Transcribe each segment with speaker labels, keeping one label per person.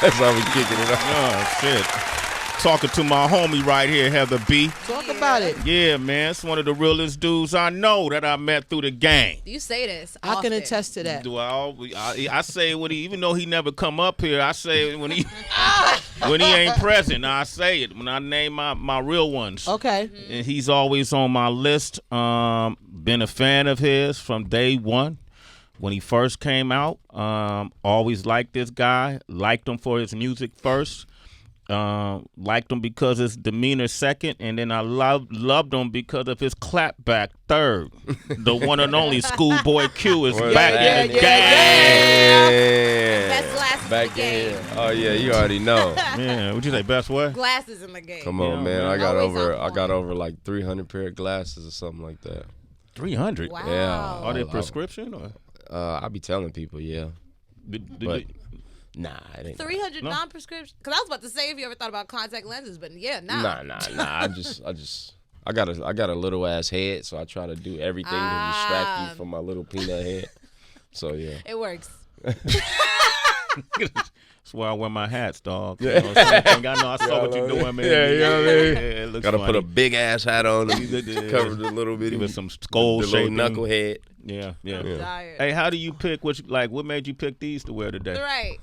Speaker 1: That's how we kicking it off.
Speaker 2: Oh, shit. Talking to my homie right here, Heather B.
Speaker 3: Talk about it.
Speaker 2: Yeah, man. It's one of the realest dudes I know that I met through the game.
Speaker 4: You say this
Speaker 3: I
Speaker 4: often.
Speaker 3: can attest to that.
Speaker 2: Do I say when he, even though he never come up here, I say when he when he ain't present, I say it. When I name my real ones.
Speaker 3: Okay.
Speaker 2: And he's always on my list. Been a fan of his from day one. When he first came out, always liked this guy. Liked him for his music first. Liked him because his demeanor second, and then I loved him because of his clapback third. The one and only Schoolboy Q is back in the game.
Speaker 4: Best glasses
Speaker 1: Back
Speaker 4: in the game.
Speaker 1: Oh yeah, you already know.
Speaker 2: Yeah, what'd you say? Best what?
Speaker 4: Glasses in the game.
Speaker 1: Come on, man. I
Speaker 4: Always
Speaker 1: got over like 300 pair of glasses or something like that.
Speaker 2: 300.
Speaker 4: Wow.
Speaker 1: Yeah.
Speaker 2: Are they prescription or?
Speaker 1: I be telling people, yeah. But nah, it ain't.
Speaker 4: 300 non-prescription. Because I was about to say if you ever thought about contact lenses, but yeah, nah.
Speaker 1: Nah. I got a little ass head, so I try to do everything to distract you from my little peanut head. So yeah.
Speaker 4: It works.
Speaker 2: That's why I wear my hats, dog. You know, I know I saw what you're doing, man.
Speaker 1: Yeah, you know what I mean?
Speaker 2: It looks
Speaker 1: Gotta
Speaker 2: funny.
Speaker 1: put a big ass hat on and cover the little bitty
Speaker 2: with some skull
Speaker 1: the little
Speaker 2: shaping.
Speaker 1: knucklehead.
Speaker 2: Yeah.
Speaker 4: Tired.
Speaker 2: Hey, how do you pick what made you pick these to wear today?
Speaker 4: Right.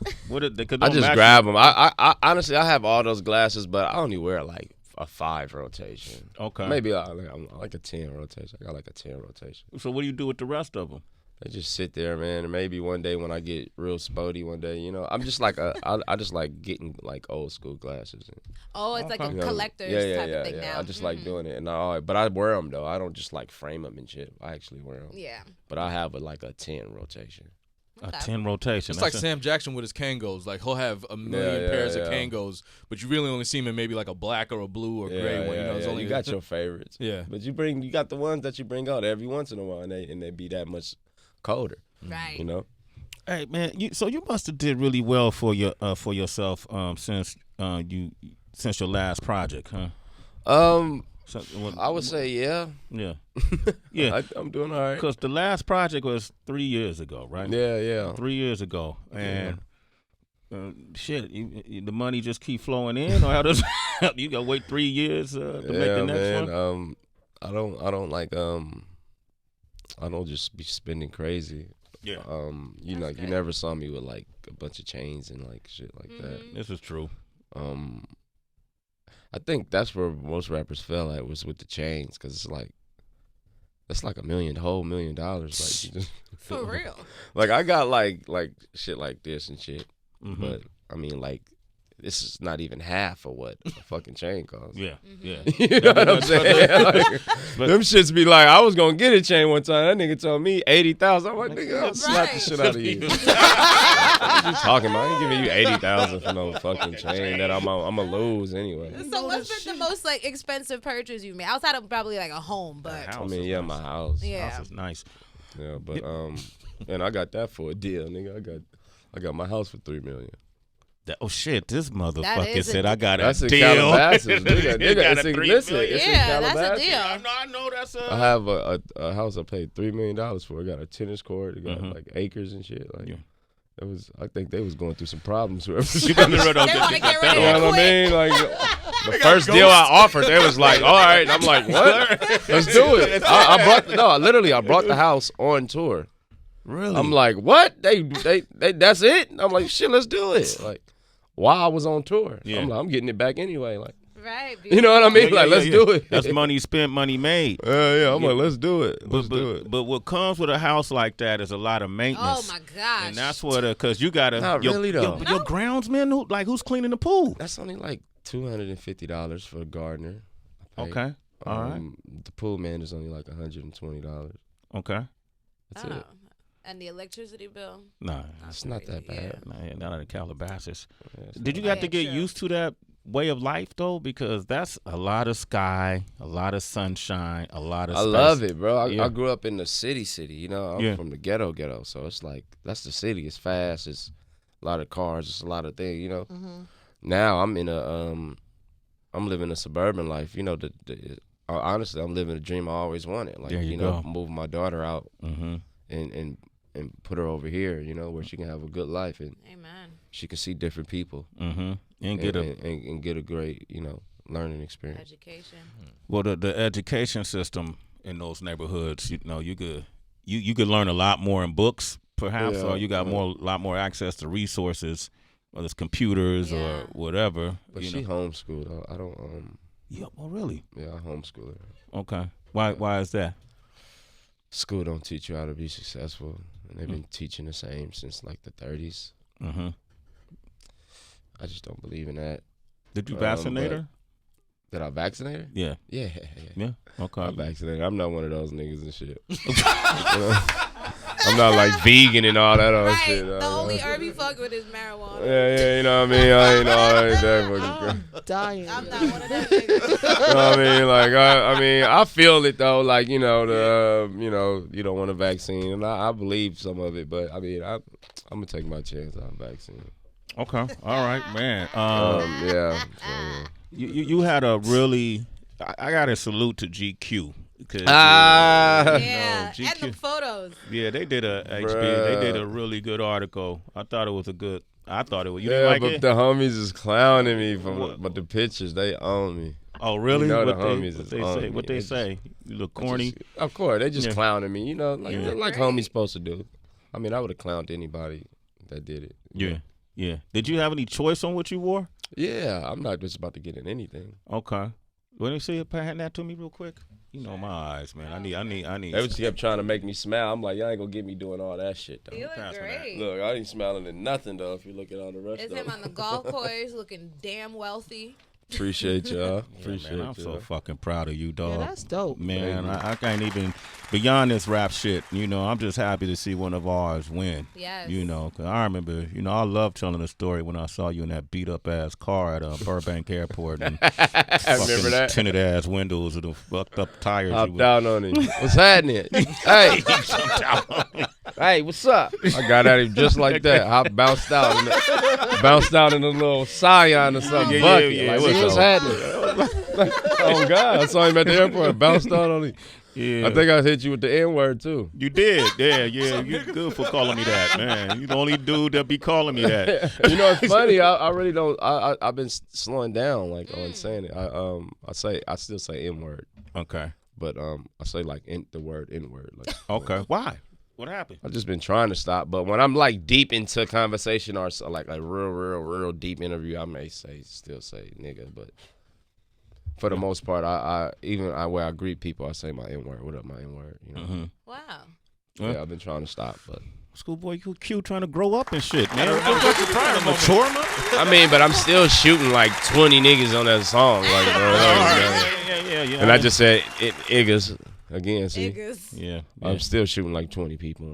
Speaker 1: I just grab them. I honestly I have all those glasses, but I only wear like a 5 rotation.
Speaker 2: Okay.
Speaker 1: Maybe I like a 10 rotation. I got like a 10 rotation.
Speaker 2: So what do you do with the rest of them?
Speaker 1: I just sit there, man, and maybe one day when I get real spotty one day, you know, I'm just like I just like getting like old school glasses.
Speaker 4: Oh, it's like a
Speaker 1: You know,
Speaker 4: collector's type of thing now.
Speaker 1: I just like doing it, and but I wear them though. I don't just like frame them and shit. I actually wear them.
Speaker 4: Yeah.
Speaker 1: But I have like a 10 rotation.
Speaker 2: A 10 rotation.
Speaker 5: It's like Sam Jackson with his Kangos. Like he'll have a million pairs of Kangos, but you really only see him in maybe like a black or a blue or gray one. You know, it's only
Speaker 1: you got your favorites.
Speaker 5: Yeah.
Speaker 1: But you got the ones that you bring out every once in a while, and they be that much colder.
Speaker 4: Right.
Speaker 1: You know.
Speaker 2: Hey man, so you must have did really well for yourself since your last project, huh?
Speaker 1: I would say yeah.
Speaker 2: Yeah.
Speaker 1: I'm doing all right.
Speaker 2: Because the last project was 3 years ago, right?
Speaker 1: Yeah.
Speaker 2: 3 years ago, and the money just keep flowing in, or how does you gotta wait 3 years to make the next one?
Speaker 1: I don't just be spending crazy.
Speaker 2: Yeah.
Speaker 1: You never saw me with like a bunch of chains and like shit like that.
Speaker 2: This is true.
Speaker 1: I think that's where most rappers fell at was with the chains, because it's like that's like whole $1 million. Like
Speaker 4: For real.
Speaker 1: Like I got like shit like this and shit,
Speaker 2: Mm-hmm.
Speaker 1: but I mean like this is not even half of what a fucking chain costs.
Speaker 2: Yeah.
Speaker 1: You know what I'm saying? Like, them shits be like, I was gonna get a chain one time. That nigga told me $80,000. I'm like, nigga, I'll slap the shit out of you. What you talking about? I ain't giving you $80,000 for no fucking chain that I'ma lose anyway.
Speaker 4: So what's been the most like expensive purchase you made outside of probably like a home? But
Speaker 1: I mean, my house.
Speaker 4: Yeah.
Speaker 2: House is nice.
Speaker 1: Yeah, but and I got that for a deal, nigga. I got my house for $3 million.
Speaker 2: Shit! This motherfucker said I got
Speaker 1: that's
Speaker 2: a
Speaker 1: in
Speaker 2: deal.
Speaker 1: Calabasas. Nigga,
Speaker 2: Got a $3
Speaker 1: listen,
Speaker 2: million.
Speaker 1: it's in
Speaker 4: Yeah, that's a
Speaker 1: Calabasas.
Speaker 4: deal.
Speaker 2: I know that's
Speaker 1: I have a house I paid $3 million for. It got a tennis court. It got like acres and shit. Like it was. I think they was going through some problems.
Speaker 2: You better run on
Speaker 4: They want to get rid of
Speaker 1: You know
Speaker 4: it
Speaker 1: what I
Speaker 4: quick.
Speaker 1: mean? Like the first deal I offered, they was like, "All right." I'm like, "What? Let's do it." I brought the house on tour.
Speaker 2: Really?
Speaker 1: I'm like, "What? They that's it?" I'm like, "Shit, let's do it." Like while I was on tour, I'm like, I'm getting it back anyway. Like,
Speaker 4: Right.
Speaker 1: you know what I mean? Let's do it.
Speaker 2: That's money spent, money made.
Speaker 1: I'm like, let's do it. Let's do it.
Speaker 2: But what comes with a house like that is a lot of maintenance.
Speaker 4: Oh my gosh.
Speaker 2: And that's what, because you gotta.
Speaker 1: Not really though.
Speaker 2: Your groundsman, who's cleaning the pool?
Speaker 1: That's only like $250 for a gardener.
Speaker 2: Okay. All right.
Speaker 1: The pool man is only like $120.
Speaker 2: Okay.
Speaker 1: That's it.
Speaker 4: And the electricity bill?
Speaker 2: Nah,
Speaker 1: It's not that bad.
Speaker 2: nah, not in Calabasas.
Speaker 1: Yeah,
Speaker 2: Did you have to get
Speaker 4: true.
Speaker 2: used to that way of life though? Because that's a lot of sky, a lot of sunshine, a lot of.
Speaker 1: I
Speaker 2: space.
Speaker 1: love it, bro.
Speaker 2: Yeah.
Speaker 1: I grew up in the city. You know, I'm from the ghetto, so it's like that's the city. It's fast. It's a lot of cars. It's a lot of things. You know.
Speaker 4: Mm-hmm.
Speaker 1: Now I'm in I'm living a suburban life. You know, honestly, I'm living a dream I always wanted. Like,
Speaker 2: There you
Speaker 1: know,
Speaker 2: go.
Speaker 1: moving my daughter out
Speaker 2: Mm-hmm.
Speaker 1: and and put her over here, you know, where she can have a good life and
Speaker 4: Amen.
Speaker 1: she can see different people
Speaker 2: and get
Speaker 1: a great, you know, learning experience.
Speaker 4: Education.
Speaker 2: Well, the education system in those neighborhoods, you know, you could learn a lot more in books, perhaps, or you got a lot more access to resources, whether it's computers or whatever.
Speaker 1: But she homeschooled. I don't.
Speaker 2: Yeah. Oh, really?
Speaker 1: Yeah, I homeschool her.
Speaker 2: Okay. Why is that?
Speaker 1: School don't teach you how to be successful, and they've been teaching the same since like the 30s.
Speaker 2: Mm-hmm.
Speaker 1: I just don't believe in that.
Speaker 2: Did you vaccinate her?
Speaker 1: Did I vaccinate her?
Speaker 2: Yeah.
Speaker 1: Yeah.
Speaker 2: Okay.
Speaker 1: I vaccinated her. I'm not one of those niggas and shit. You know? I'm not like vegan and all that other shit.
Speaker 4: The only herb you fuck with is marijuana.
Speaker 1: Yeah, you know what I mean? I ain't all that fucking
Speaker 3: dying.
Speaker 4: I'm not one of them niggas.
Speaker 1: You know what I mean? Like, I mean, I feel it though. Like, you know, you don't want a vaccine, and I believe some of it, but I mean, I'm gonna take my chance on vaccine.
Speaker 2: Okay. All right, man.
Speaker 1: Yeah.
Speaker 2: You had a really. I got to salute to GQ.
Speaker 4: Yeah,
Speaker 2: GQ,
Speaker 4: and the photos.
Speaker 2: Yeah, they did they did a really good article. I thought it was a good. I thought it was. You didn't like
Speaker 1: but
Speaker 2: it?
Speaker 1: the homies is clowning me but the pictures they own me.
Speaker 2: Oh, really?
Speaker 1: You know
Speaker 2: what
Speaker 1: the homies
Speaker 2: what
Speaker 1: is
Speaker 2: they
Speaker 1: on
Speaker 2: say?
Speaker 1: me.
Speaker 2: What they say? You look corny.
Speaker 1: Of course, they just clowning me. You know, like
Speaker 4: Great.
Speaker 1: homies supposed to do. I mean, I would have clowned anybody that did it.
Speaker 2: Yeah. Did you have any choice on what you wore?
Speaker 1: Yeah, I'm not just about to get in anything.
Speaker 2: Okay. Let me see you hand that to me real quick. You know my eyes, man. I need.
Speaker 1: They just kept trying to make me smile. I'm like, y'all ain't gonna get me doing all that shit though.
Speaker 4: You look great.
Speaker 1: Look, I ain't smiling at nothing though. If you look at all the rest
Speaker 4: It's
Speaker 1: of
Speaker 4: him
Speaker 1: them.
Speaker 4: on the golf course looking damn wealthy.
Speaker 1: Appreciate y'all. Appreciate
Speaker 2: man, I'm so fucking proud of you, dog.
Speaker 3: Yeah, that's dope.
Speaker 2: Man, I can't even, beyond this rap shit, you know, I'm just happy to see one of ours win.
Speaker 4: Yes.
Speaker 2: You know, because I remember, you know, I love telling the story when I saw you in that beat-up-ass car at Burbank Airport. And
Speaker 1: I remember that.
Speaker 2: Tinted-ass windows and the fucked-up tires.
Speaker 1: Hopped down on him. What's happening? Hey. Hey, what's up? I got at him just like that. I bounced out in a little Scion or something.
Speaker 2: Yeah,
Speaker 1: Like, what's happening? Oh, God. I saw him at the airport. I bounced out on him.
Speaker 2: Yeah.
Speaker 1: I think I hit you with the N-word, too.
Speaker 2: You did. Yeah. You're good for calling me that, man. You the only dude that be calling me that.
Speaker 1: You know, it's funny. I really don't. I've been slowing down, like, on saying it. I still say N-word.
Speaker 2: Okay.
Speaker 1: But I say, like, the word N-word. Like,
Speaker 2: Okay. Why? What happened?
Speaker 1: I've just been trying to stop, but when I'm like deep into a conversation or like a real deep interview, I may still say nigga, but for the most part, I where I greet people, I say my N-word. What up, my N-word? You know?
Speaker 2: Mm-hmm.
Speaker 4: Wow.
Speaker 1: Yeah, I've been trying to stop, but
Speaker 2: Schoolboy, you cute trying to grow up and shit, man. Trying to mature, man.
Speaker 1: I mean, but I'm still shooting like 20 niggas on that song, like,
Speaker 2: Yeah.
Speaker 1: and I just said niggas. Again, see,
Speaker 4: Niggas.
Speaker 2: Yeah.
Speaker 1: I'm still shooting like 20 people.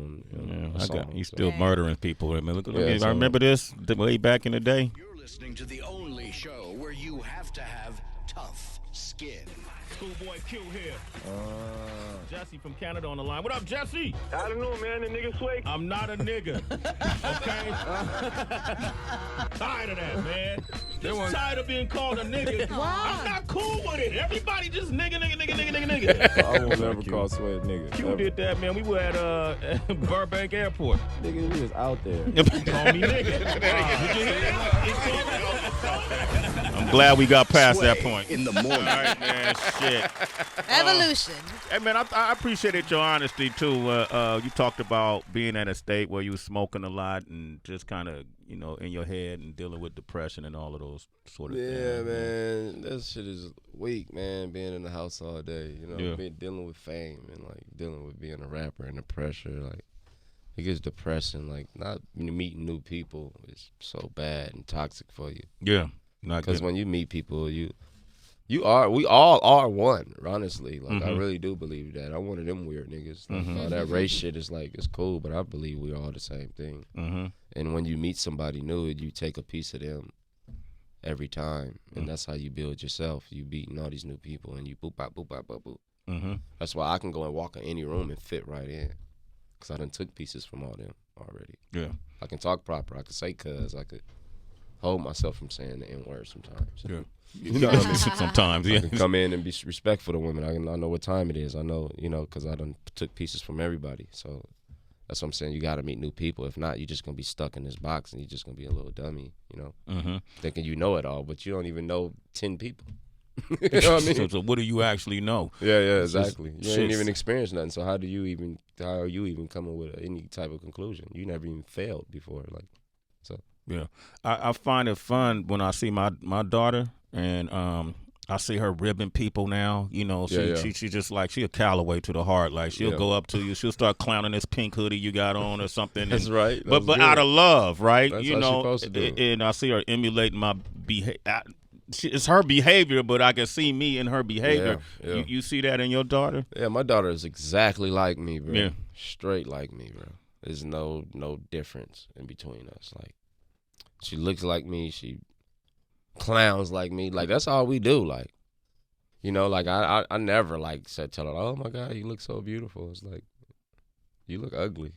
Speaker 2: You still murdering people. I mean, look,
Speaker 1: Yeah,
Speaker 2: I remember this way back in the day.
Speaker 6: You're listening to the only show where you have to have tough skin.
Speaker 2: Schoolboy Q here. Jesse from Canada on the line. What up, Jesse?
Speaker 7: I don't know, man. The nigga Sway.
Speaker 2: I'm not a nigga. Okay? Tired of that, man. Just tired of being called a nigga. I'm not cool with it. Everybody just nigga.
Speaker 1: I will never call Sway a nigga.
Speaker 2: Q did that, man. We were at Burbank Airport.
Speaker 1: Nigga, we was out there.
Speaker 2: Call me nigga. Did you hear that? I'm glad we got past that point.
Speaker 6: In the morning.
Speaker 2: All right, man. Shit.
Speaker 4: Evolution.
Speaker 2: Hey, man, I appreciated your honesty, too. You talked about being at a state where you was smoking a lot and just kind of, you know, in your head and dealing with depression and all of those sort of things.
Speaker 1: Yeah, man. That shit is weak, man, being in the house all day. You know, dealing with fame and, like, dealing with being a rapper and the pressure. Like, it gets depressing. Like, not meeting new people is so bad and toxic for you.
Speaker 2: Yeah.
Speaker 1: Because when you meet people, we all are one, honestly. Like, I really do believe that. I'm one of them weird niggas. Like, all that race shit is like, it's cool, but I believe we're all the same thing. And when you meet somebody new, you take a piece of them every time. And that's how you build yourself. You beating all these new people and you boop, bop, boop, bop, bop, boop. That's why I can go and walk in any room and fit right in. Because I done took pieces from all them already.
Speaker 2: Yeah.
Speaker 1: I can talk proper. I can say cuz. I could hold myself from saying the N-word sometimes.
Speaker 2: Yeah.
Speaker 1: You know what I mean?
Speaker 2: Sometimes, yeah.
Speaker 1: I can come in and be respectful to women. I know what time it is. I know, you know, because I done took pieces from everybody. So That's what I'm saying. You got to meet new people. If not, you're just gonna be stuck in this box, and you're just gonna be a little dummy, thinking you know it all, but you don't even know 10 people. You know what I mean?
Speaker 2: So what do you actually know?
Speaker 1: Yeah, exactly. You ain't even experienced nothing. So how are you even coming with any type of conclusion? You never even failed before,
Speaker 2: Yeah, I find it fun when I see my daughter and I see her ribbing people now. She just like she a Calloway to the heart. Like she'll go up to you, she'll start clowning this pink hoodie you got on or something.
Speaker 1: That's right.
Speaker 2: But out of love, right?
Speaker 1: That's how she's supposed to do.
Speaker 2: And I see her emulating my behavior. It's her behavior, but I can see me in her behavior.
Speaker 1: Yeah.
Speaker 2: You see that in your daughter?
Speaker 1: Yeah, my daughter is exactly like me, bro.
Speaker 2: Yeah.
Speaker 1: Straight like me, bro. There's no difference in between us. Like, she looks like me. She clowns like me. Like, that's all we do. Like, like I never tell her, oh my God, you look so beautiful. It's like, you look ugly.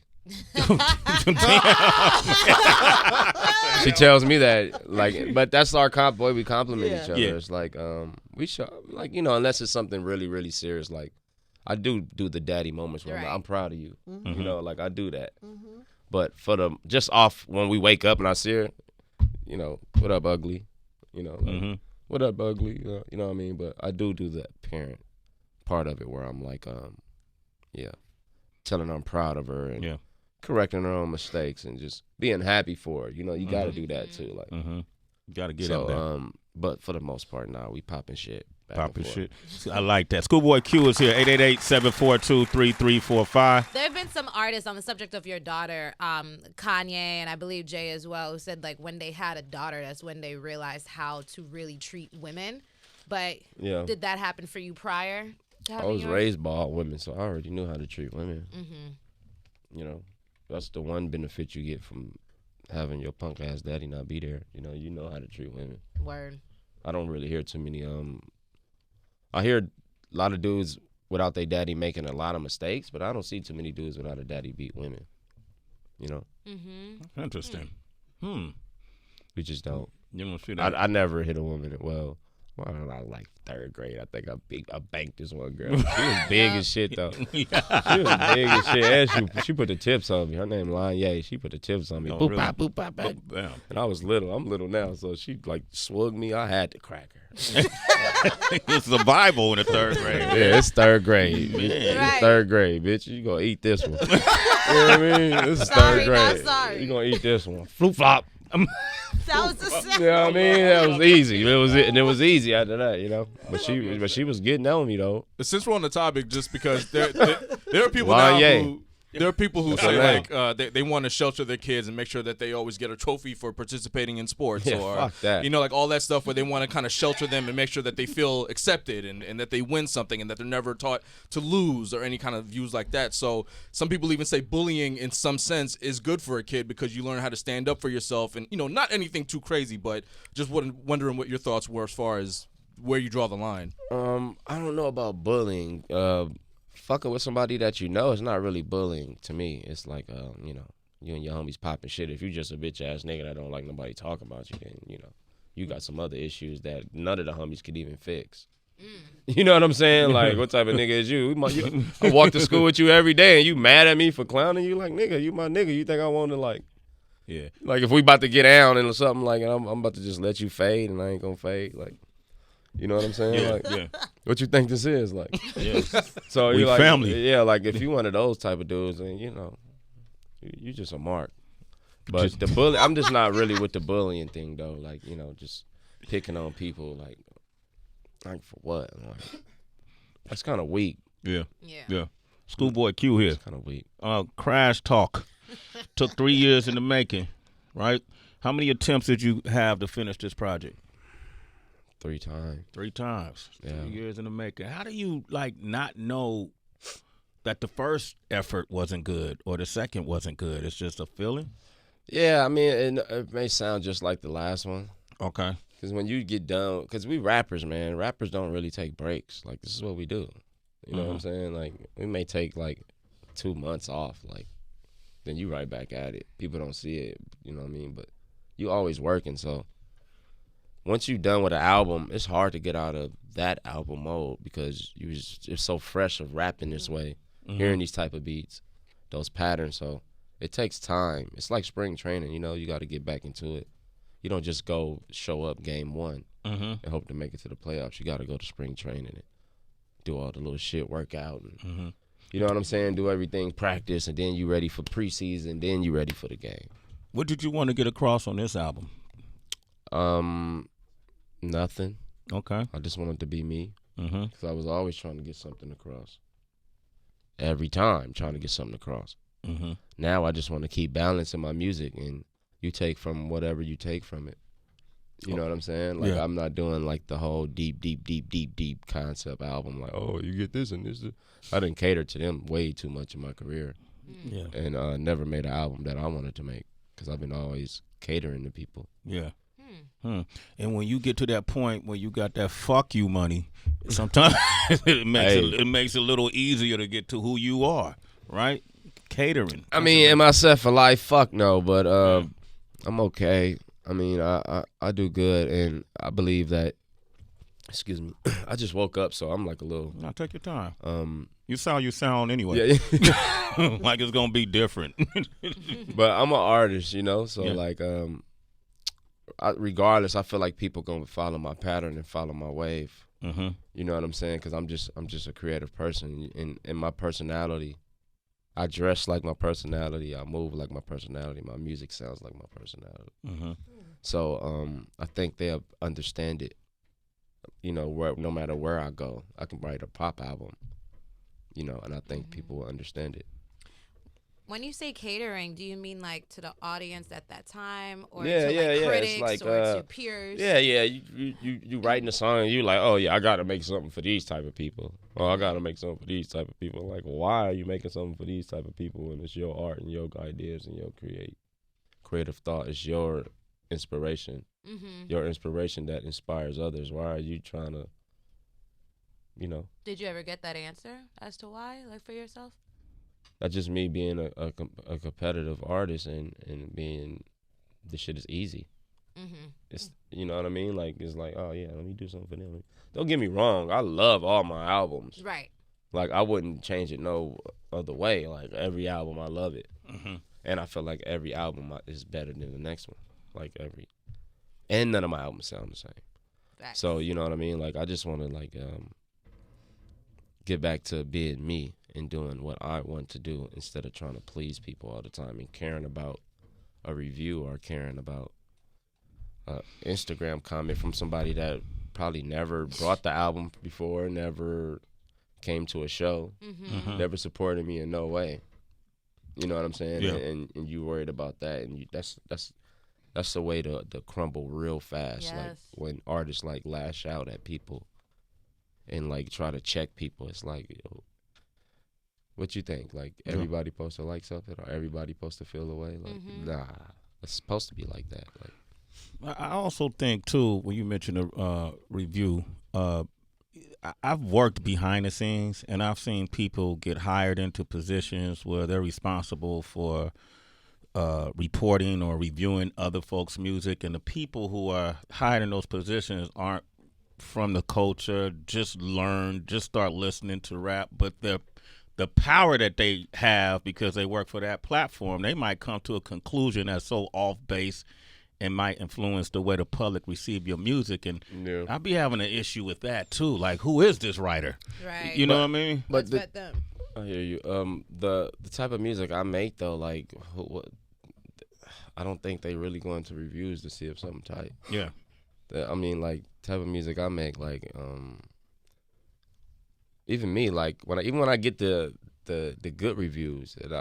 Speaker 1: She tells me that, but that's our boy. We compliment each other. Yeah. It's like, we show, unless it's something really, really serious. Like, I do the daddy moments where I'm proud of you.
Speaker 2: Mm-hmm.
Speaker 1: I do that. Mm-hmm. But for just off when we wake up and I see her, what up, ugly? What up, ugly? You know what I mean? But I do the parent part of it where I'm like, telling her I'm proud of her and correcting her own mistakes and just being happy for her. You got to do that too. Like,
Speaker 2: you got to get in there.
Speaker 1: But for the most part, we popping shit.
Speaker 2: Popping shit. I like that. ScHoolboy Q is here. 888-742-3345.
Speaker 4: There have been some artists on the subject of your daughter, Kanye and I believe Jay as well, who said like when they had a daughter, that's when they realized how to really treat women. But did that happen for you prior to having
Speaker 1: I was raised by all women, so I already knew how to treat women. Mm-hmm. That's the one benefit you get from having your punk ass daddy not be there. You know how to treat women.
Speaker 4: Word.
Speaker 1: I don't really hear too many. I hear a lot of dudes without their daddy making a lot of mistakes, but I don't see too many dudes without a daddy beat women.
Speaker 2: Mm-hmm. Interesting.
Speaker 1: We just don't.
Speaker 2: You don't see that?
Speaker 1: I never hit a woman. Well, I was like third grade. I think I banked this one girl. She was big as shit though. She was big as shit. And she put the tips on me. Her name Lanye. She put the tips on me.
Speaker 2: Oh,
Speaker 1: boop,
Speaker 2: really?
Speaker 1: bop, boop, bop, bop. And I was little. I'm little now, so she swung me. I had to crack her.
Speaker 2: It's the Bible in the third grade.
Speaker 1: Yeah, it's third grade.
Speaker 4: Right.
Speaker 1: It's third grade, bitch. You gonna eat this one. You know what I mean? This is third grade. You gonna eat this one. Floop flop.
Speaker 4: That was the sound.
Speaker 1: You know what I mean? That was easy. It was easy after that, But she was getting on me though.
Speaker 5: Since we're on the topic, just because there are people now who. There are people who say they want to shelter their kids and make sure that they always get a trophy for participating in sports, or
Speaker 1: fuck that.
Speaker 5: All that stuff where they want to kind of shelter them and make sure that they feel accepted and that they win something and that they're never taught to lose or any kind of views like that. So some people even say bullying in some sense is good for a kid because you learn how to stand up for yourself and not anything too crazy, but just wondering what your thoughts were as far as where you draw the line.
Speaker 1: I don't know about bullying. Fucking with somebody that you know is not really bullying to me. It's like, you and your homies popping shit. If you just a bitch ass nigga that don't like nobody talking about you, then you got some other issues that none of the homies could even fix. You know what I'm saying? Like, what type of nigga is you? I walk to school with you every day and you mad at me for clowning you? Like, nigga, you my nigga. You think I want to like if we about to get down and something like, I'm about to just let you fade and I ain't gonna fade, like. You know what I'm saying? What you think this is? Like, so you like
Speaker 2: family.
Speaker 1: Yeah, like if you one of those type of dudes, then you just a mark. But the bully, I'm just not really with the bullying thing though. Like, just picking on people, like for what? Like, that's kind of weak.
Speaker 2: Yeah. ScHoolboy Q here.
Speaker 1: It's kind of weak.
Speaker 2: CrasH Talk took 3 years in the making, right? How many attempts did you have to finish this project?
Speaker 1: 3 times.
Speaker 2: 3 times.
Speaker 1: Yeah.
Speaker 2: 2 years in the making. How do you not know that the first effort wasn't good or the second wasn't good? It's just a feeling?
Speaker 1: Yeah, I mean, it may sound just like the last one.
Speaker 2: Okay.
Speaker 1: Because when you get done, because we rappers, man, rappers don't really take breaks. Like, this is what we do. You know what I'm saying? Like, we may take 2 months off. Like, then you right back at it. People don't see it. You know what I mean? But you always working, so. Once you're done with an album, it's hard to get out of that album mode because you're so fresh of rapping this way, hearing these type of beats, those patterns. So it takes time. It's like spring training, you know. You got to get back into it. You don't just go show up game one and hope to make it to the playoffs. You got to go to spring training and do all the little shit, work out. And, you know what I'm saying? Do everything, practice, and then you ready for preseason, then you ready for the game.
Speaker 2: What did you want to get across on this album?
Speaker 1: Nothing.
Speaker 2: Okay.
Speaker 1: I just wanted to be me because I was always trying to get something across. Every time trying to get something across. Now I just want to keep balancing my music, and you take from whatever you take from it. You know what I'm saying? Like, I'm not doing like the whole deep concept album. Like, oh, you get this and this. I didn't cater to them way too much in my career. Yeah. And never made an album that I wanted to make because I've been always catering to people.
Speaker 2: Yeah. And when you get to that point where you got that fuck you money, sometimes it makes it a little easier to get to who you are, right? Catering.
Speaker 1: I mean, am I set for life? Fuck no, but I'm okay. I mean, I do good, and I believe that. Excuse me. I just woke up, so I'm like a little.
Speaker 2: Now take your time. You sound anyway.
Speaker 1: Yeah.
Speaker 2: Like it's gonna be different.
Speaker 1: But I'm an artist, you know. So like, regardless, I feel like people gonna follow my pattern and follow my wave. You know what I'm saying? Because I'm just a creative person, and my personality. I dress like my personality. I move like my personality. My music sounds like my personality. So I think they'll understand it. You know, no matter where I go, I can write a pop album. You know, and I think people will understand it.
Speaker 4: When you say catering, do you mean like to the audience at that time, or
Speaker 1: to
Speaker 4: critics,
Speaker 1: it's like,
Speaker 4: or to peers?
Speaker 1: Yeah. You writing a song and you like, oh yeah, I got to make something for these type of people. Oh, I got to make something for these type of people. Like, why are you making something for these type of people when it's your art and your ideas and your creative thought? It's your inspiration. Your inspiration that inspires others. Why are you trying to, you know?
Speaker 4: Did you ever get that answer as to why, like for yourself?
Speaker 1: That's just me being a competitive artist and being, this shit is easy. It's, you know what I mean? Like, it's like, oh yeah, let me do something for them. Don't get me wrong, I love all my albums.
Speaker 4: Right.
Speaker 1: Like, I wouldn't change it no other way. Like, every album, I love it. And I feel like every album is better than the next one. Like, and none of my albums sound the same. Facts. So, you know what I mean? Like, I just want to, like, get back to being me and doing what I want to do instead of trying to please people all the time and caring about a review or caring about an Instagram comment from somebody that probably never brought the album before, never came to a show, never supported me in no way. You know what I'm saying?
Speaker 2: Yeah.
Speaker 1: And you worried about that, and that's the way to crumble real fast.
Speaker 4: Yes.
Speaker 1: Like, when artists like lash out at people and like try to check people, it's like, yo, what you think? Like, everybody supposed to like something, or everybody supposed to feel the way? Like, nah, it's supposed to be like that. Like,
Speaker 2: I also think too, when you mentioned a review, I've worked behind the scenes, and I've seen people get hired into positions where they're responsible for reporting or reviewing other folks' music, and the people who are hired in those positions aren't from the culture, just start listening to rap, but the power that they have because they work for that platform, they might come to a conclusion that's so off base and might influence the way the public receive your music. And I'll be having an issue with that too. Like, who is this writer?
Speaker 4: Right.
Speaker 2: You know what I mean?
Speaker 1: But
Speaker 4: them.
Speaker 1: I hear you. The type of music I make though, like, I don't think they really go into reviews to see if something tight.
Speaker 2: Yeah.
Speaker 1: I mean, like, type of music I make, like, even me, like, when I get the good reviews, and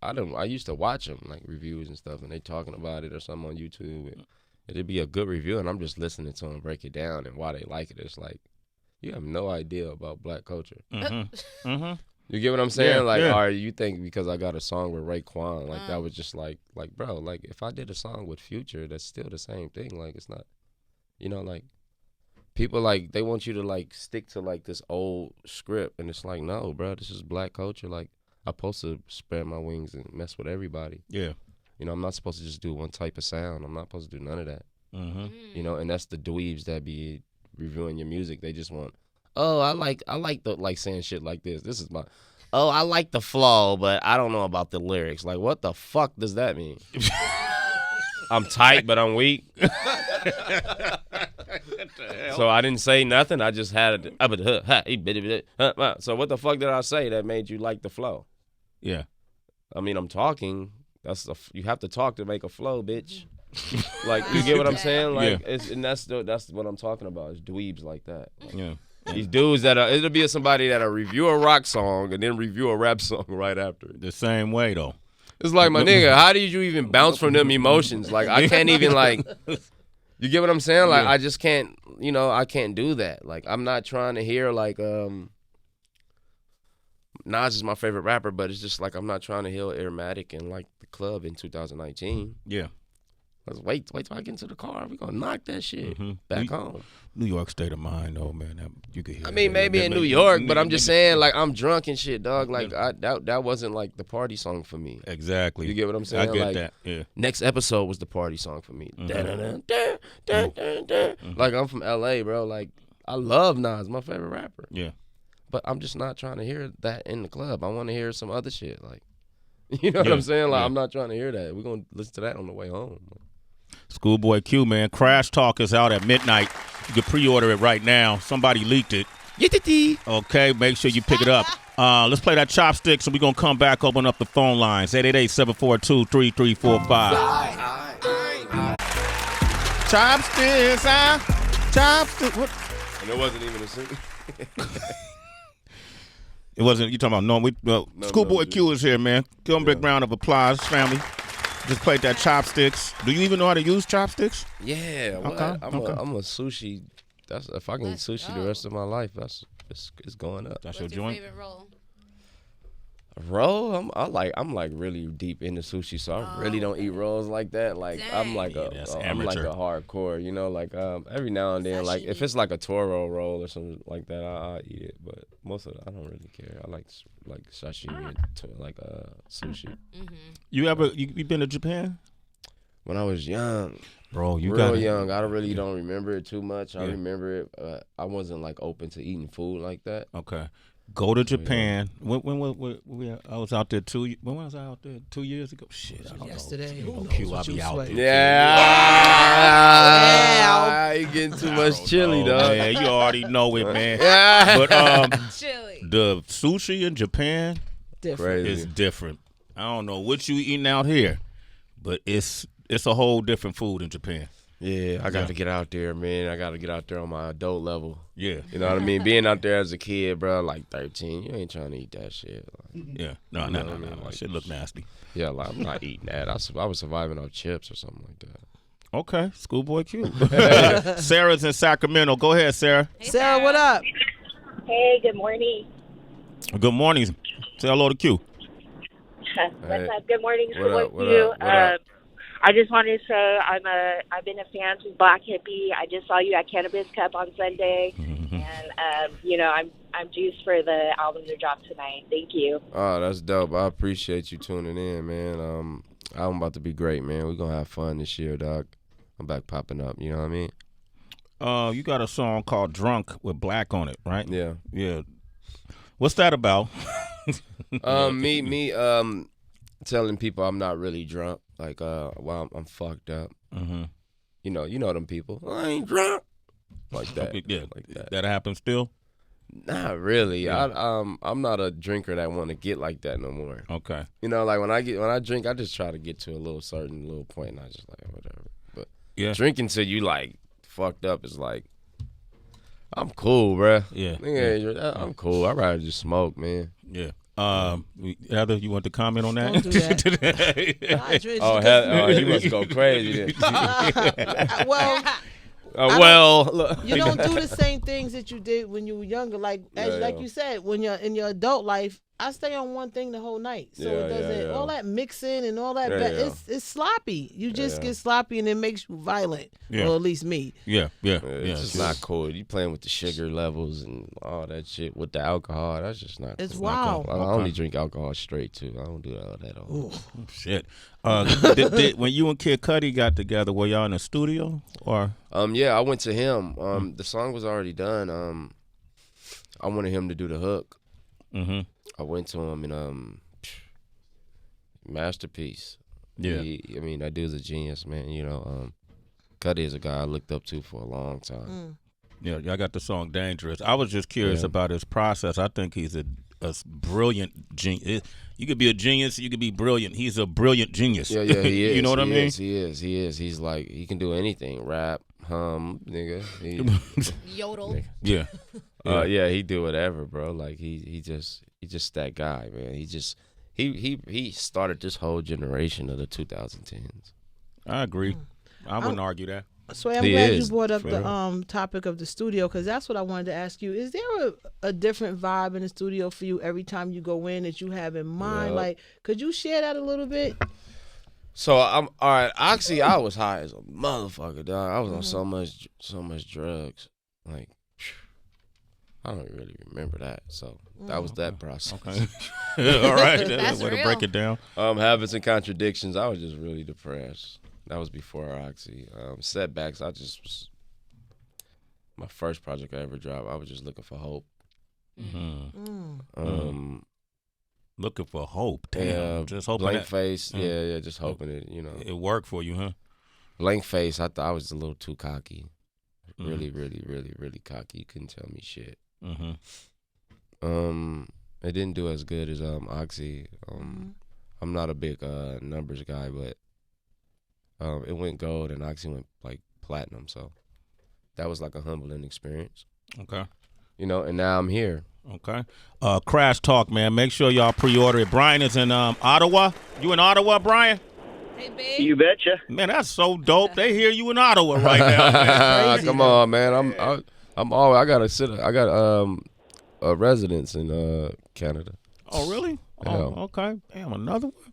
Speaker 1: I used to watch them, like, reviews and stuff, and they talking about it or something on YouTube, and it'd be a good review, and I'm just listening to them break it down and why they like it. It's like, you have no idea about black culture. You get what I'm saying?
Speaker 2: Yeah,
Speaker 1: like,
Speaker 2: yeah.
Speaker 1: all right, you think because I got a song with Raekwon, like, that was just like, bro, like, if I did a song with Future, that's still the same thing. Like, it's not, you know, like, people, like, they want you to, like, stick to, like, this old script, and it's like, no, bro, this is black culture. Like, I'm supposed to spread my wings and mess with everybody.
Speaker 2: Yeah.
Speaker 1: You know, I'm not supposed to just do one type of sound. I'm not supposed to do none of that. You know, and that's the dweebs that be reviewing your music. They just want, oh, I like the, like, saying shit like this. This is my, oh, I like the flow, but I don't know about the lyrics. Like, what the fuck does that mean? I'm tight, but I'm weak. So I didn't say nothing. I just had it. So what the fuck did I say that made you like the flow?
Speaker 2: Yeah.
Speaker 1: I mean, I'm talking. You have to talk to make a flow, bitch. Like, you get what I'm saying? Like, and that's what I'm talking about. Is dweebs like that.
Speaker 2: Yeah.
Speaker 1: These dudes it'll be somebody that'll review a rock song and then review a rap song right after it.
Speaker 2: The same way though.
Speaker 1: It's like, my nigga, how did you even bounce from them emotions? Like, I can't even, like, you get what I'm saying? Like, I just can't, I can't do that. Like, I'm not trying to hear, like, Nas is my favorite rapper, but it's just like I'm not trying to hear Aromatic in, like, the club in 2019.
Speaker 2: Yeah.
Speaker 1: Let's wait till I get into the car. We're going to knock that shit back home.
Speaker 2: New York state of mind, though, man. You could hear
Speaker 1: I mean, maybe in New York, but I'm just saying, like, I'm drunk and shit, dog. Like, that wasn't, like, the party song for me.
Speaker 2: Exactly.
Speaker 1: You get what I'm saying?
Speaker 2: I get
Speaker 1: like,
Speaker 2: that, yeah.
Speaker 1: Next episode was the party song for me. Like, I'm from L.A., bro. Like, I love Nas, my favorite rapper.
Speaker 2: Yeah.
Speaker 1: But I'm just not trying to hear that in the club. I want to hear some other shit. Like, you know what I'm saying? Like, I'm not trying to hear that. We're going to listen to that on the way home.
Speaker 2: ScHoolboy Q, man. CrasH Talk is out at midnight. You can pre-order it right now. Somebody leaked it. Okay, make sure you pick it up. Let's play that chopsticks, and we're going to come back, open up the phone lines. 888-742-3345. Chopsticks, chopsticks. What?
Speaker 1: And it wasn't even a single.
Speaker 2: It wasn't, you talking about, no, ScHoolboy Q is here, man. Give him a big round of applause, family. Just played that chopsticks. Do you even know how to use chopsticks?
Speaker 1: Yeah.
Speaker 2: Okay.
Speaker 1: I'm a sushi. If I can eat sushi the rest of my life, it's going up.
Speaker 2: That's
Speaker 4: What's
Speaker 2: your joint?
Speaker 4: favorite roll?
Speaker 1: Roll? I'm like really deep into sushi, so I really don't eat rolls like that. Like,
Speaker 4: dang.
Speaker 1: I'm like a hardcore, like every now and then, like if it's like a Toro roll or something like that, I'll eat it. But most of it, I don't really care. I like sashimi and sushi.
Speaker 4: Mm-hmm.
Speaker 2: You been to Japan?
Speaker 1: When I was young,
Speaker 2: bro,
Speaker 1: real young, I really don't remember it too much. I remember it. I wasn't like open to eating food like that.
Speaker 2: Okay. Go to Japan. When I was out there 2 years ago? Shit, I don't
Speaker 3: Yesterday.
Speaker 2: know. Q, I'll be out there.
Speaker 1: Yeah. You getting too much chili, dog.
Speaker 2: Yeah, you already know it, man. But
Speaker 4: Chili.
Speaker 2: the sushi in Japan is different. I don't know what you eating out here, but it's a whole different food in Japan.
Speaker 1: Yeah, I got to get out there, man. I got to get out there on my adult level.
Speaker 2: Yeah.
Speaker 1: You know what I mean? Being out there as a kid, bro, like 13, you ain't trying to eat that shit. Like,
Speaker 2: yeah. No. Like, shit look nasty.
Speaker 1: Yeah, like, I'm not eating that. I was surviving off chips or something like that.
Speaker 2: Okay, ScHoolboy Q. Sarah's in Sacramento. Go ahead, Sarah.
Speaker 3: Hey, Sarah, what up?
Speaker 8: Hey, good morning.
Speaker 2: Good morning. Say hello to Q.
Speaker 8: What's up? Good morning,
Speaker 1: what up?
Speaker 8: I just wanted to say I've been a fan since Black Hippie. I just saw you at Cannabis Cup on Sunday, and I'm juiced for the album to drop tonight. Thank you.
Speaker 1: Oh, that's dope. I appreciate you tuning in, man. I'm about to be great, man. We're gonna have fun this year, dog. I'm back popping up. You know what I mean?
Speaker 2: You got a song called "Drunk" with Black on it, right?
Speaker 1: Yeah.
Speaker 2: Yeah. What's that about?
Speaker 1: Me telling people I'm not really drunk. Like, well, I'm fucked up.
Speaker 2: Mm-hmm.
Speaker 1: You know them people. I ain't drunk. Like that.
Speaker 2: Yeah,
Speaker 1: like that.
Speaker 2: That happens still?
Speaker 1: Not really.
Speaker 2: Yeah.
Speaker 1: I'm not a drinker that want to get like that no more.
Speaker 2: Okay.
Speaker 1: You know, like when I drink, I just try to get to a certain little point, and I just like whatever. But drinking till you like fucked up is like, I'm cool, bruh.
Speaker 2: Yeah.
Speaker 1: I'm cool. I'd rather just smoke, man.
Speaker 2: Yeah. Heather, you want to comment on that?
Speaker 3: Don't do that.
Speaker 1: You must go crazy then.
Speaker 3: Well, you don't do the same things that you did when you were younger. Like you said, when you're in your adult life, I stay on one thing the whole night, so it doesn't all that mixing and all that. It's sloppy. You just get sloppy, and it makes you violent.
Speaker 2: Yeah.
Speaker 3: Or at least me.
Speaker 1: It's just not cool. You playing with the sugar levels and all that shit with the alcohol. That's just not.
Speaker 3: It's
Speaker 1: cool.
Speaker 3: wild.
Speaker 1: I only drink alcohol straight too. I don't do all that.
Speaker 2: Oh, shit. When you and Kid Cuddy got together, were y'all in the studio or?
Speaker 1: Yeah, I went to him. The song was already done. I wanted him to do the hook.
Speaker 2: Mm-hmm.
Speaker 1: I went to him and masterpiece.
Speaker 2: Yeah.
Speaker 1: I mean, that dude's a genius, man. You know, Cuddy is a guy I looked up to for a long time.
Speaker 2: Yeah, y'all got the song Dangerous. I was just curious about his process. I think he's a brilliant genius. You could be a genius, you could be brilliant. He's a brilliant genius.
Speaker 1: Yeah, he is.
Speaker 2: You know what I mean?
Speaker 1: He is. He's like, he can do anything. Rap, hum, nigga.
Speaker 4: Yodel.
Speaker 2: Yeah.
Speaker 1: Yeah, he do whatever, bro. Like he just that guy, man. He started this whole generation of the 2010s.
Speaker 2: I agree. I wouldn't argue that.
Speaker 3: Sway, I'm glad you brought up the topic of the studio, because that's what I wanted to ask you. Is there a different vibe in the studio for you every time you go in that you have in mind?
Speaker 1: Yep.
Speaker 3: Like, could you share that a little bit?
Speaker 1: So I'm all right. Actually, I was high as a motherfucker, dog. I was on so much drugs. Like, I don't really remember that. So that was that process.
Speaker 2: Okay. All right.
Speaker 4: That's
Speaker 2: way
Speaker 4: real.
Speaker 2: to break it down.
Speaker 1: Habits and contradictions. I was just really depressed. That was before Oxy. Setbacks. My first project I ever dropped, I was just looking for hope.
Speaker 2: Looking for hope. Damn. Just hoping
Speaker 1: blank face. Yeah, just hoping it, you know.
Speaker 2: It worked for you, huh?
Speaker 1: Blank face. I thought I was a little too cocky. Really, really, really, really cocky. You couldn't tell me shit. It didn't do as good as Oxy. I'm not a big numbers guy, but it went gold and Oxy went like platinum, so that was like a humbling experience.
Speaker 2: Okay.
Speaker 1: You know, and now I'm here.
Speaker 2: Okay. CrasH Talk, man. Make sure y'all pre-order it. Brian is in Ottawa. You in Ottawa, Brian?
Speaker 4: Hey, babe.
Speaker 7: You betcha.
Speaker 2: Man, that's so dope. They hear you in Ottawa right now. Man.
Speaker 1: Come on, man. I'm always. I got a residence in Canada.
Speaker 2: Oh, really?
Speaker 1: Yeah.
Speaker 2: Oh, okay. Damn, another one.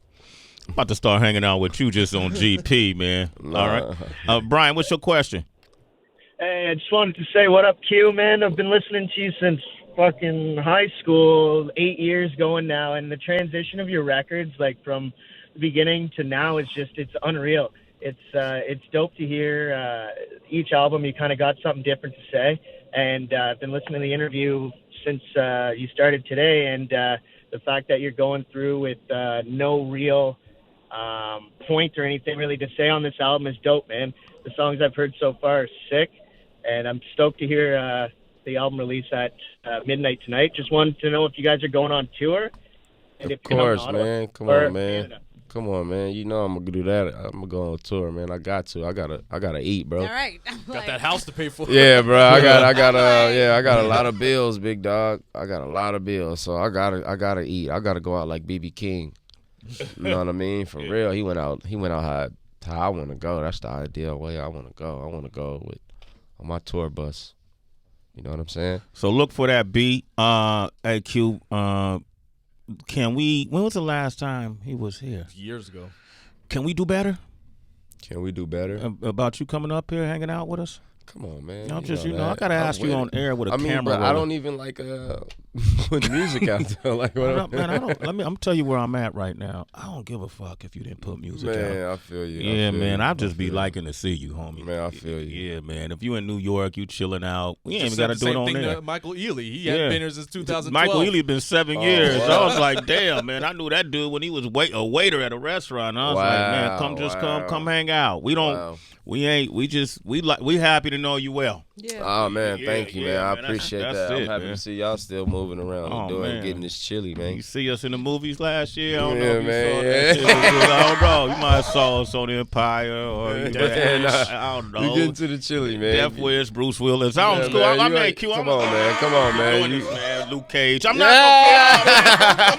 Speaker 2: I'm about to start hanging out with you just on GP, man. All right. Brian, what's your question?
Speaker 7: Hey, I just wanted to say, what up, Q, man? I've been listening to you since fucking high school, 8 years going now, and the transition of your records, like from the beginning to now, it's unreal. It's dope to hear. Each album, you kind of got something different to say, and I've been listening to the interview since you started today, and the fact that you're going through with no real point or anything really to say on this album is dope, man. The songs I've heard so far are sick, and I'm stoked to hear the album release at midnight tonight. Just wanted to know if you guys are going on tour. And
Speaker 1: Of course, man. Come on, man.
Speaker 7: Canada.
Speaker 1: Come on, man. You know I'm gonna do that. I'm gonna go on tour, man. I got to. I gotta eat, bro.
Speaker 4: All right.
Speaker 5: Got that house to pay for.
Speaker 1: Yeah, bro. I got a lot of bills, big dog. I got a lot of bills, so I gotta eat. I gotta go out like BB King. You know what I mean? For real. He went out how I want to go. That's the ideal way I want to go. I want to go on my tour bus. You know what I'm saying?
Speaker 2: So look for that beat. AQ, when was the last time he was here?
Speaker 5: Years ago.
Speaker 2: Can we do better?
Speaker 1: Can we do better?
Speaker 2: About you coming up here, hanging out with us?
Speaker 1: Come on, man.
Speaker 2: I gotta ask you on air with a camera.
Speaker 1: But I don't even like put music out there. Like,
Speaker 2: I'm tell you where I'm at right now. I don't give a fuck if you didn't put music out.
Speaker 1: Man, I feel you.
Speaker 2: Yeah, man. I'll just be liking to see you, homie.
Speaker 1: Man, I feel you.
Speaker 2: Yeah, man. If you in New York, you chilling out. We ain't even
Speaker 5: Got
Speaker 2: gotta do it on
Speaker 5: same thing
Speaker 2: there.
Speaker 5: to Michael Ealy. He had been here since 2012.
Speaker 2: Michael Ealy been 7 years.
Speaker 1: wow.
Speaker 2: I was like, damn, man. I knew that dude when he was a waiter at a restaurant. I was like, man, come hang out. We don't. We happy to know you well.
Speaker 3: Yeah.
Speaker 1: Oh man, thank you, man. I appreciate
Speaker 2: that's
Speaker 1: that. I'm
Speaker 2: it,
Speaker 1: happy
Speaker 2: man.
Speaker 1: to see y'all still moving around and getting this chilly, man.
Speaker 2: You see us in the movies last year? I don't know
Speaker 1: Yeah,
Speaker 2: if you
Speaker 1: man,
Speaker 2: saw that shit. I don't know. You might have saw us on the Empire or I don't know.
Speaker 1: You getting to the chilly, man.
Speaker 2: Death Wish, Bruce Willis. I don't
Speaker 1: Yeah, man,
Speaker 2: I'm
Speaker 1: you
Speaker 2: AQ.
Speaker 1: Come on, man.
Speaker 2: Doing this, man. Luke Cage. I'm not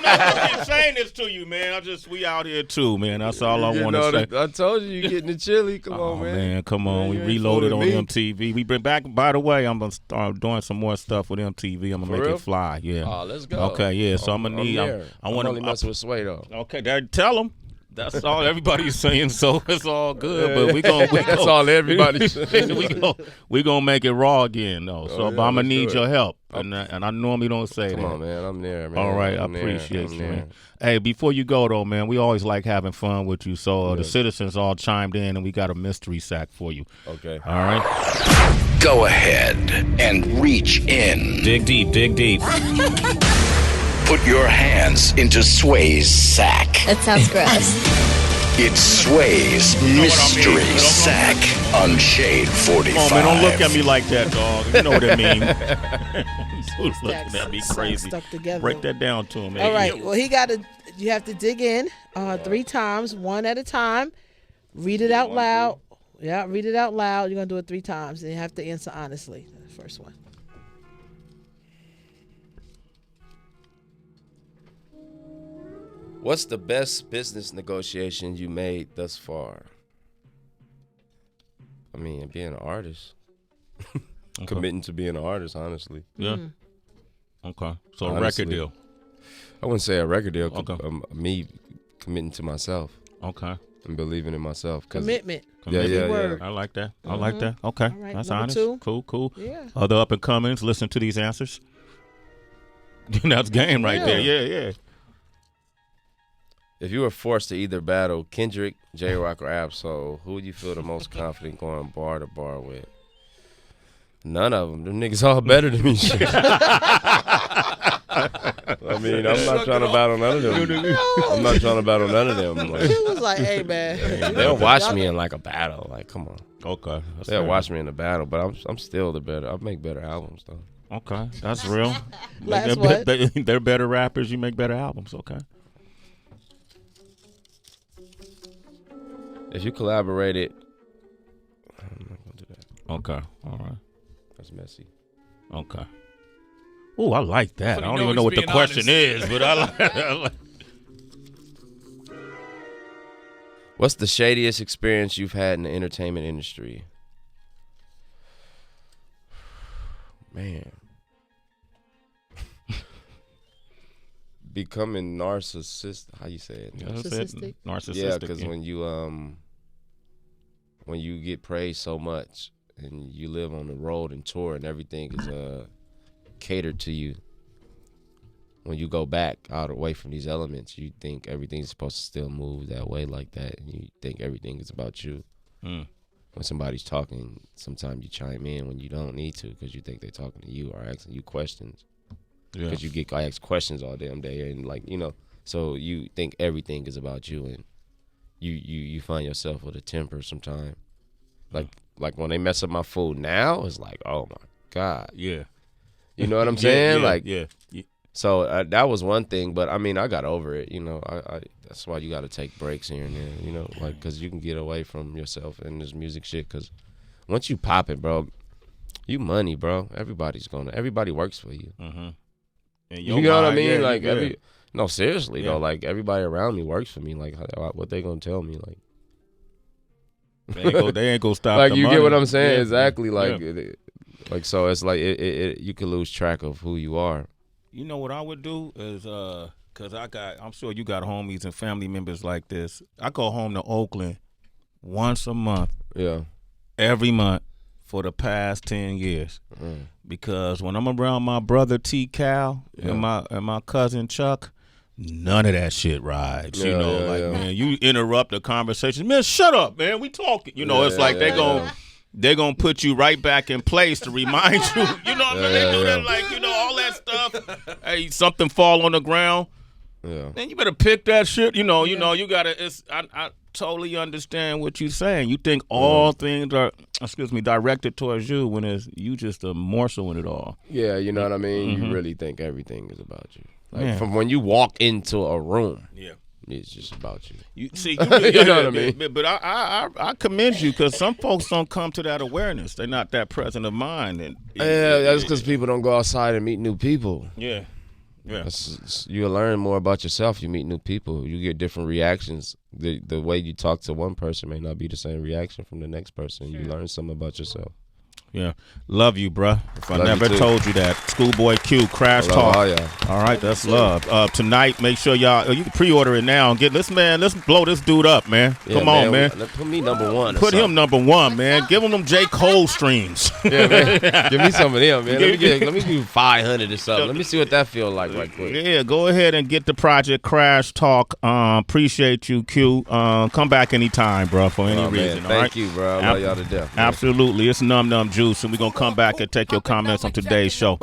Speaker 2: gonna keep saying this to you, man. We out here too, man. That's all I want to say.
Speaker 1: I told you getting the chilly. Come on, man.
Speaker 2: Come on. We reloaded on MTV. We been back. By the way, I'm gonna start doing some more stuff with MTV. I'm gonna make it fly. Yeah.
Speaker 1: Oh, let's go.
Speaker 2: Okay. Yeah. So I'm gonna need. I want to
Speaker 1: only mess with Sway though.
Speaker 2: Okay. Tell them. That's all everybody's saying, so it's all good. But
Speaker 1: That's all everybody's saying.
Speaker 2: we gonna make it raw again, though. So, but I'm gonna need your help,
Speaker 1: Okay.
Speaker 2: and I normally don't say that.
Speaker 1: Come on, man. I'm there, man.
Speaker 2: All right, I appreciate you, man. Hey, before you go though, man, we always like having fun with you. So the citizens all chimed in, and we got a mystery sack for you.
Speaker 1: Okay.
Speaker 2: All right.
Speaker 6: Go ahead and reach in.
Speaker 2: Dig deep. Dig deep.
Speaker 6: put your hands into Sway's sack.
Speaker 9: That sounds gross.
Speaker 6: It's Sway's Mystery Sack on Shade 45.
Speaker 2: Oh, man, don't look at me like that, dog. You know what I mean. Who's looking at me crazy?
Speaker 3: Stuck together.
Speaker 2: Break that down to him.
Speaker 3: All right. Well, you have to dig in 3 times, one at a time. Read it out loud. Yeah, read it out loud. You're going to do it 3 times, and you have to answer honestly. The first one.
Speaker 1: What's the best business negotiation you made thus far? I mean, being an artist.
Speaker 2: Okay.
Speaker 1: Committing to being an artist, honestly.
Speaker 2: Yeah. Okay. So honestly, a record deal.
Speaker 1: I wouldn't say a record deal.
Speaker 2: Okay.
Speaker 1: Me committing to myself.
Speaker 2: Okay.
Speaker 1: And believing in myself.
Speaker 3: Commitment.
Speaker 1: Yeah.
Speaker 2: I like that. I like that. Okay.
Speaker 3: Right,
Speaker 2: that's
Speaker 3: number
Speaker 2: honest.
Speaker 3: 2.
Speaker 2: Cool.
Speaker 3: Yeah.
Speaker 2: Other up and comings, listen to these answers. That's game right there. Yeah.
Speaker 1: If you were forced to either battle Kendrick, J-Rock, or Ab-Soul, who would you feel the most confident going bar to bar with? None of them. Them niggas all better than me. I mean, I'm not trying to battle none of them. I'm not trying to battle none of them. Like,
Speaker 3: He was like, hey, man.
Speaker 1: they'll watch me in like a battle. Like, come on.
Speaker 2: Okay.
Speaker 1: They'll watch me in a battle, but I'm still the better. I make better albums, though.
Speaker 2: Okay. That's real.
Speaker 3: Last what?
Speaker 2: They're better rappers. You make better albums. Okay.
Speaker 1: If you collaborated, I'm not gonna do that.
Speaker 2: Okay. All right.
Speaker 1: That's messy.
Speaker 2: Okay. Oh, I like that.
Speaker 5: But
Speaker 2: I don't even know what the question is, but I like.
Speaker 1: What's the shadiest experience you've had in the entertainment industry? Man. Becoming narcissist. How you say it?
Speaker 3: Narcissistic.
Speaker 2: Narcissistic.
Speaker 1: Yeah, because when you get praised so much and you live on the road and tour and everything is catered to you, when you go back out away from these elements, you think everything's supposed to still move that way like that, and you think everything is about you. When somebody's talking, sometimes you chime in when you don't need to because you think they're talking to you or asking you questions. Because you get asked questions all damn day, and so you think everything is about you, and you find yourself with a temper sometimes. Like when they mess up my food now, it's like, oh my God.
Speaker 2: Yeah.
Speaker 1: You know what I'm saying?
Speaker 2: Yeah.
Speaker 1: So that was one thing, but I mean, I got over it. I that's why you got to take breaks here and there. Because you can get away from yourself in this music shit. Because once you pop it, bro, you money, bro. Everybody works for you.
Speaker 2: Mm-hmm.
Speaker 1: You know what I mean? No, seriously though. Like everybody around me works for me. Like what they gonna tell me? Like
Speaker 2: they ain't gonna stop.
Speaker 1: Like
Speaker 2: the
Speaker 1: you
Speaker 2: money.
Speaker 1: get what I'm saying?
Speaker 2: Yeah.
Speaker 1: Exactly. Like so, it's like it you can lose track of who you are.
Speaker 2: You know what I would do is because I'm sure you got homies and family members like this. I go home to Oakland once a month.
Speaker 1: Yeah.
Speaker 2: Every month for the past 10 years. Because when I'm around my brother T Cal and my cousin Chuck, none of that shit rides. Man, you interrupt the conversation. Man, shut up, man. We talking. It's like they're gonna put you right back in place to remind you. You know what I mean? They do that, like, all that stuff. Hey, something fall on the ground.
Speaker 1: Yeah.
Speaker 2: Then you better pick that shit. You gotta. I totally understand what you're saying. You think all things are, directed towards you when it's you just a morsel in it all.
Speaker 1: Yeah, you know what I mean? Mm-hmm. You really think everything is about you. Like from when you walk into a room. Yeah. It's just about you.
Speaker 2: You see,
Speaker 1: you know what I mean?
Speaker 2: But I commend you because some folks don't come to that awareness. They're not that present of mind. And
Speaker 1: that's because people don't go outside and meet new people.
Speaker 2: Yeah.
Speaker 1: You learn more about yourself. You meet new people. You get different reactions. The way you talk to one person may not be the same reaction from the next person. You learn something about yourself.
Speaker 2: Yeah. Love you, bruh. If I never told you that. ScHoolboy Q, CrasH Talk. All right, that's love. Tonight, make sure y'all, you can pre-order it now and let's blow this dude up, man. Come on, man.
Speaker 1: Put me number one.
Speaker 2: Put him number one, man. Give him them J. Cole streams.
Speaker 1: Yeah, man. Give me some of them, man. Let me do 500 or something. Let me see what that feel like right quick.
Speaker 2: Yeah, go ahead and get the project CrasH Talk. Appreciate you, Q. Come back anytime, bro, for any reason.
Speaker 1: Thank you, bro. I love y'all to death.
Speaker 2: Absolutely. It's Num Num Juice, and we're going to come back and take your comments on today's show.